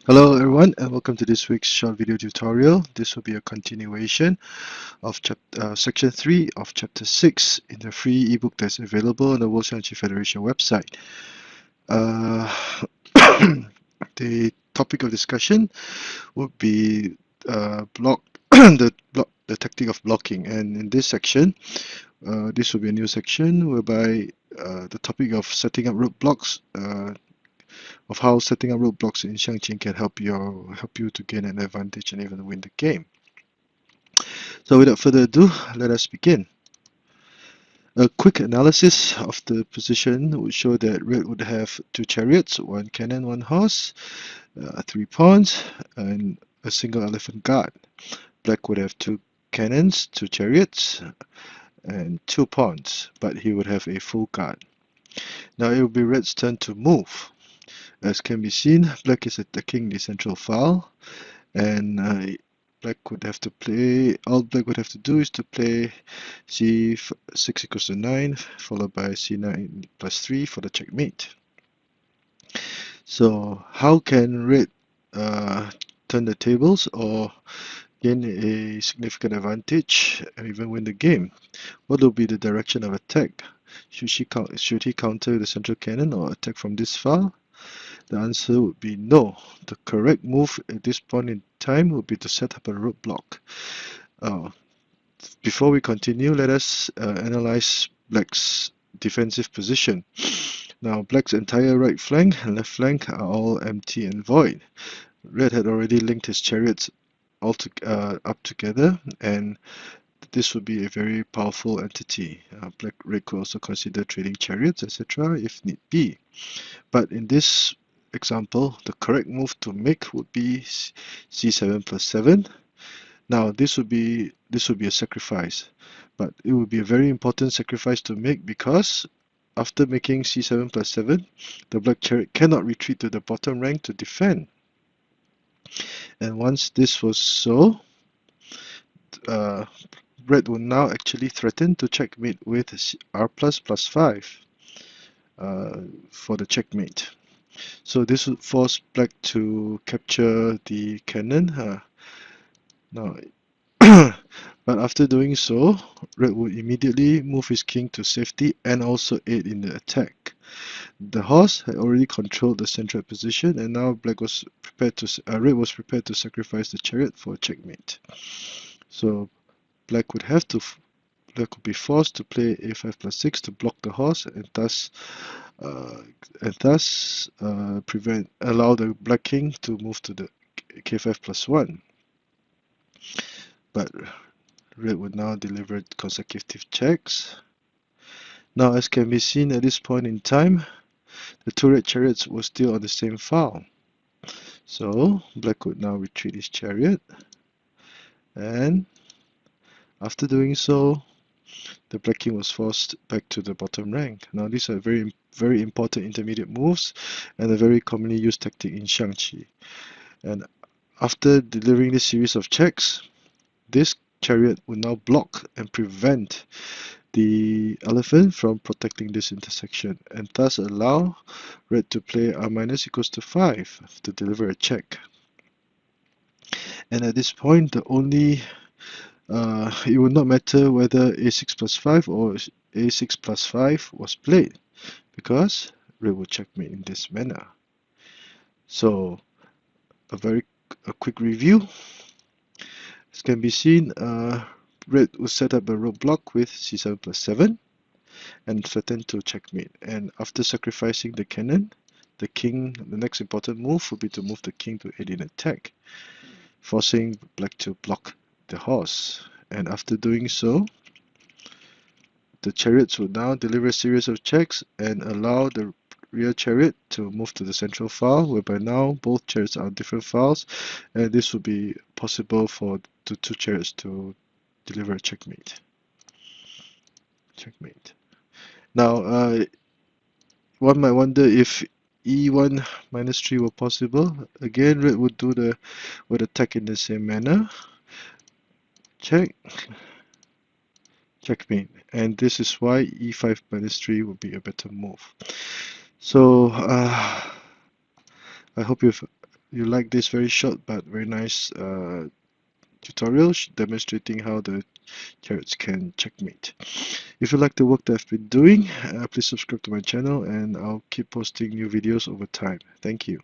Hello everyone and welcome to this week's short video tutorial. This will be a continuation of section 3 of chapter 6 in the free ebook that's available on the World Xiangqi Federation website. The topic of discussion would be the tactic of blocking, and in this section this will be a new section whereby the topic of setting up roadblocks of how setting up roadblocks in Xiangqi can help you to gain an advantage and even win the game. So without further ado, let us begin. A quick analysis of the position would show that red would have 2 chariots, 1 cannon, 1 horse, 3 pawns, and a single elephant guard. Black would have 2 cannons, 2 chariots, and 2 pawns, but he would have a full guard. Now it will be red's turn to move. As can be seen, black is attacking the central file, and black would have to play, all black would have to do is to play c6 equals to 9, followed by c9 plus 3 for the checkmate. So how can red turn the tables or gain a significant advantage and even win the game? What will be the direction of attack? Should he counter with the central cannon or attack from this file? The answer would be no. The correct move at this point in time would be to set up a roadblock. Before we continue, let us analyze black's defensive position. Now, black's entire right flank and left flank are all empty and void. Red had already linked his chariots up together, and this would be a very powerful entity. Red could also consider trading chariots, etc. if need be. But in this example, the correct move to make would be c7 plus 7. Now this would be a sacrifice, but it would be a very important sacrifice to make because after making c7 plus 7, the black chariot cannot retreat to the bottom rank to defend. And once this was so, red will now actually threaten to checkmate with r plus 5 for the checkmate. So this would force black to capture the cannon. Now, but after doing so, red would immediately move his king to safety and also aid in the attack. The horse had already controlled the central position, and now red was prepared to sacrifice the chariot for a checkmate. So black would be forced to play a5 plus 6 to block the horse and thus allow the black king to move to the k5 plus 1. But red would now deliver consecutive checks. Now, as can be seen at this point in time, the 2 red chariots were still on the same file. So black would now retreat his chariot, and after doing so, the black king was forced back to the bottom rank. Now these are very, very important intermediate moves and a very commonly used tactic in Xiangqi. And after delivering this series of checks, this chariot will now block and prevent the elephant from protecting this intersection, and thus allow red to play r minus equals to 5 to deliver a check. And at this point, it would not matter whether a6 plus 5 or a6 plus 5 was played, because red would checkmate in this manner. So a quick review. As can be seen, red will set up a roadblock with c7 plus 7 and threaten to checkmate. And after sacrificing the cannon, the next important move would be to move the king to aid in attack, forcing black to block the horse. And after doing so, the chariots will now deliver a series of checks and allow the rear chariot to move to the central file, whereby now both chariots are on different files, and this will be possible for the 2 chariots to deliver a checkmate. Now, one might wonder if e1 minus 3 were possible. Again, red would attack in the same manner. Checkmate, and this is why e5 minus 3 would be a better move. So I hope you've you like this very short but very nice tutorial demonstrating how the carrots can checkmate. If you like the work that I've been doing, please subscribe to my channel and I'll keep posting new videos over time. Thank you.